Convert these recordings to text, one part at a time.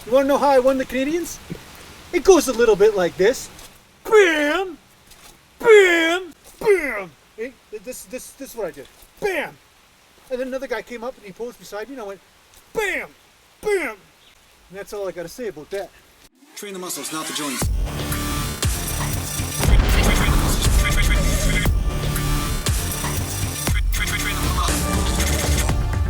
You want to know how I won the Canadians? It goes a little bit like this. Bam! Bam! Bam! Hey, this is what I did. Bam! And then another guy came up and he posed beside me and I went, bam! Bam! And that's all I got to say about that. Train the muscles, not the joints.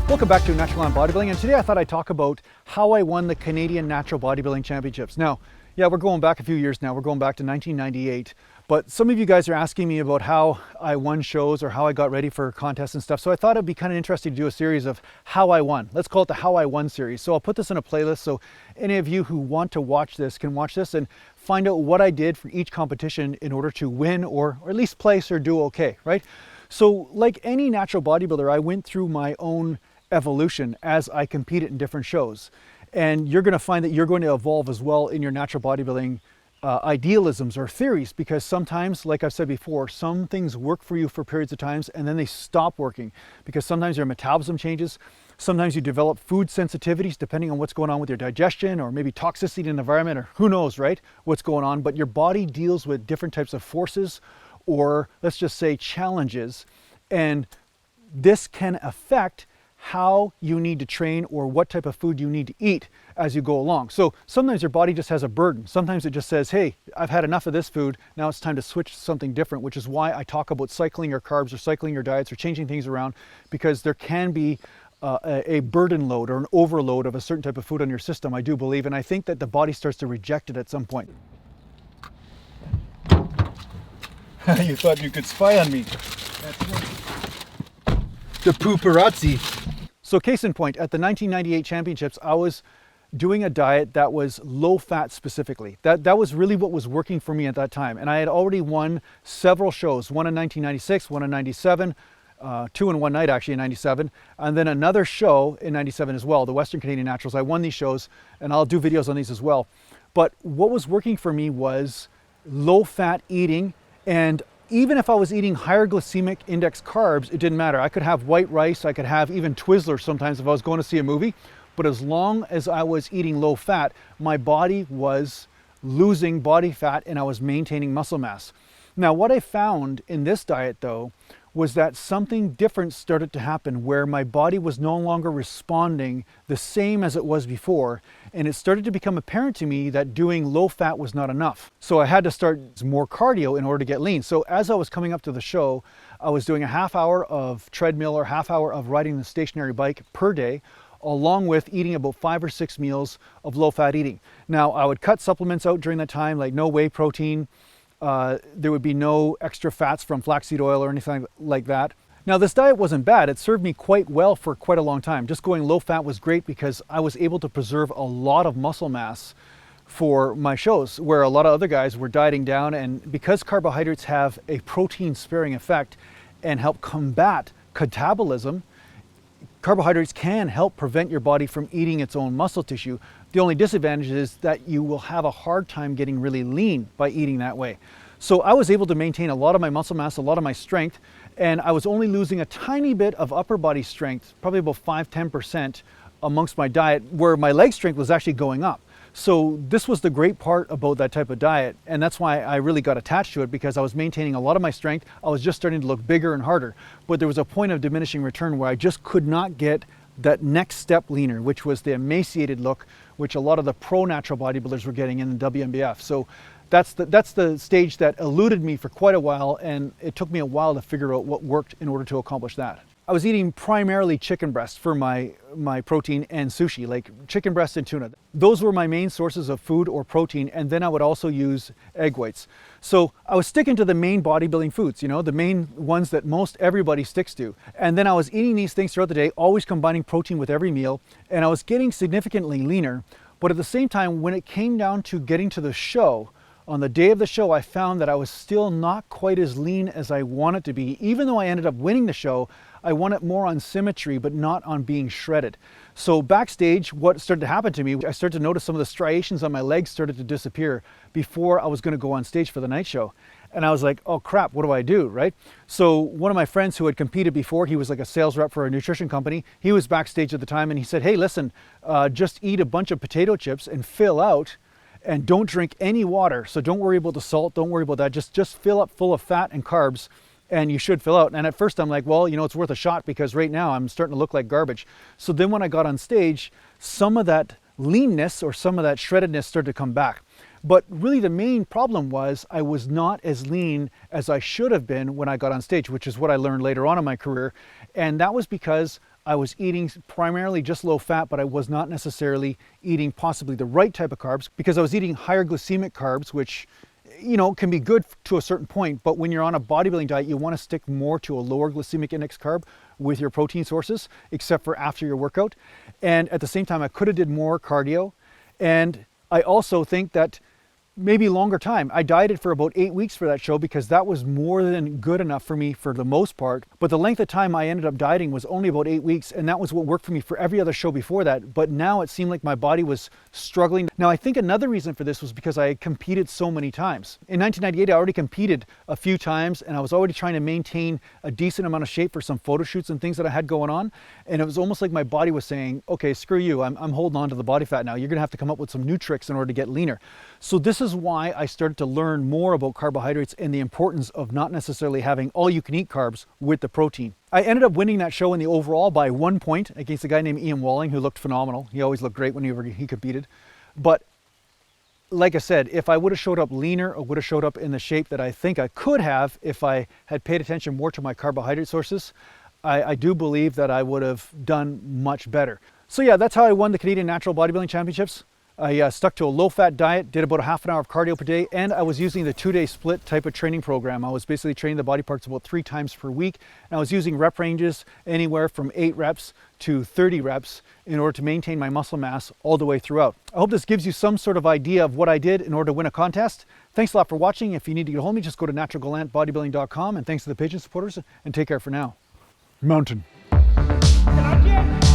Welcome back to Natural Land Bodybuilding, and today I thought I'd talk about how I won the Canadian Natural Bodybuilding Championships. Now, yeah, we're going back a few years now. We're going back to 1998, but some of you guys are asking me about how I won shows or how I got ready for contests and stuff, so I thought it'd be kind of interesting to do a series of how I won. Let's call it the How I Won series. So I'll put this in a playlist so any of you who want to watch this can watch this and find out what I did for each competition in order to win or at least place or do okay, right? So like any natural bodybuilder, I went through my own evolution as I competed in different shows. And you're going to find that you're going to evolve as well in your natural bodybuilding idealisms or theories, because sometimes, like I've said before, some things work for you for periods of times and then they stop working because sometimes your metabolism changes. Sometimes you develop food sensitivities depending on what's going on with your digestion or maybe toxicity in the environment or who knows, right, what's going on. But your body deals with different types of forces or let's just say challenges, and this can affect how you need to train or what type of food you need to eat as you go along. So sometimes your body just has a burden. Sometimes it just says, hey, I've had enough of this food. Now it's time to switch to something different, which is why I talk about cycling your carbs or cycling your diets or changing things around, because there can be a burden load or an overload of a certain type of food on your system, I do believe. And I think that the body starts to reject it at some point. You thought you could spy on me. The pooperazzi. So case in point, at the 1998 championships, I was doing a diet that was low fat specifically. That was really what was working for me at that time. And I had already won several shows, one in 1996, one in 97, two in one night actually in 97, and then another show in 97 as well, the Western Canadian Naturals. I won these shows and I'll do videos on these as well. But what was working for me was low fat eating, and even if I was eating higher glycemic index carbs, it didn't matter. I could have white rice, I could have even Twizzlers sometimes if I was going to see a movie, but as long as I was eating low fat, my body was losing body fat and I was maintaining muscle mass. Now, what I found in this diet though, was that something different started to happen where my body was no longer responding the same as it was before, and it started to become apparent to me that doing low fat was not enough. So I had to start more cardio in order to get lean. So as I was coming up to the show, I was doing a half hour of treadmill or half hour of riding the stationary bike per day, along with eating about 5 or 6 meals of low fat eating. Now I would cut supplements out during that time, like no whey protein. There would be no extra fats from flaxseed oil or anything like that. Now this diet wasn't bad. It served me quite well for quite a long time. Just going low fat was great because I was able to preserve a lot of muscle mass for my shows, where a lot of other guys were dieting down. And because carbohydrates have a protein sparing effect and help combat catabolism, carbohydrates can help prevent your body from eating its own muscle tissue. The only disadvantage is that you will have a hard time getting really lean by eating that way. So I was able to maintain a lot of my muscle mass, a lot of my strength, and I was only losing a tiny bit of upper body strength, probably about 5-10% amongst my diet, where my leg strength was actually going up. So this was the great part about that type of diet, and that's why I really got attached to it, because I was maintaining a lot of my strength. I was just starting to look bigger and harder, but there was a point of diminishing return where I just could not get that next step leaner, which was the emaciated look, which a lot of the pro natural bodybuilders were getting in the WNBF. So that's the stage that eluded me for quite a while, and it took me a while to figure out what worked in order to accomplish that. I was eating primarily chicken breast for my protein and sushi, like chicken breast and tuna. Those were my main sources of food or protein, and then I would also use egg whites. So I was sticking to the main bodybuilding foods, the main ones that most everybody sticks to. And then I was eating these things throughout the day, always combining protein with every meal, and I was getting significantly leaner. But at the same time, when it came down to getting to the show, on the day of the show, I found that I was still not quite as lean as I wanted to be. Even though I ended up winning the show, I won it more on symmetry, but not on being shredded. So backstage, what started to happen to me, I started to notice some of the striations on my legs started to disappear before I was going to go on stage for the night show. And I was like, oh crap, what do I do, right? So one of my friends who had competed before, he was like a sales rep for a nutrition company. He was backstage at the time and he said, hey, listen, just eat a bunch of potato chips and fill out and don't drink any water. So don't worry about the salt, don't worry about that. Just fill up full of fat and carbs and you should fill out. And at first I'm like, well, you know, it's worth a shot because right now I'm starting to look like garbage. So then when I got on stage, some of that leanness or some of that shreddedness started to come back. But really the main problem was I was not as lean as I should have been when I got on stage, which is what I learned later on in my career. And that was because I was eating primarily just low fat, but I was not necessarily eating possibly the right type of carbs because I was eating higher glycemic carbs, which, you know, can be good to a certain point. But when you're on a bodybuilding diet, you want to stick more to a lower glycemic index carb with your protein sources, except for after your workout. And at the same time, I could have did more cardio. And I also think that maybe longer time. I dieted for about 8 weeks for that show because that was more than good enough for me for the most part. But the length of time I ended up dieting was only about 8 weeks, and that was what worked for me for every other show before that. But now it seemed like my body was struggling. Now I think another reason for this was because I had competed so many times. In 1998, I already competed a few times and I was already trying to maintain a decent amount of shape for some photo shoots and things that I had going on. And it was almost like my body was saying, okay, screw you, I'm holding on to the body fat now. You're gonna have to come up with some new tricks in order to get leaner. So this is why I started to learn more about carbohydrates and the importance of not necessarily having all you can eat carbs with the protein. I ended up winning that show in the overall by 1 point against a guy named Ian Walling, who looked phenomenal. He always looked great whenever he competed. But like I said, if I would have showed up leaner or would have showed up in the shape that I think I could have if I had paid attention more to my carbohydrate sources, I do believe that I would have done much better. So yeah, that's how I won the Canadian Natural Bodybuilding Championships. I stuck to a low-fat diet, did about a half an hour of cardio per day, and I was using the 2-day split type of training program. I was basically training the body parts about 3 times per week, and I was using rep ranges anywhere from 8 reps to 30 reps in order to maintain my muscle mass all the way throughout. I hope this gives you some sort of idea of what I did in order to win a contest. Thanks a lot for watching. If you need to get a hold of me, just go to naturalgallantbodybuilding.com, and thanks to the Patreon supporters, and take care for now. Mountain. Can I get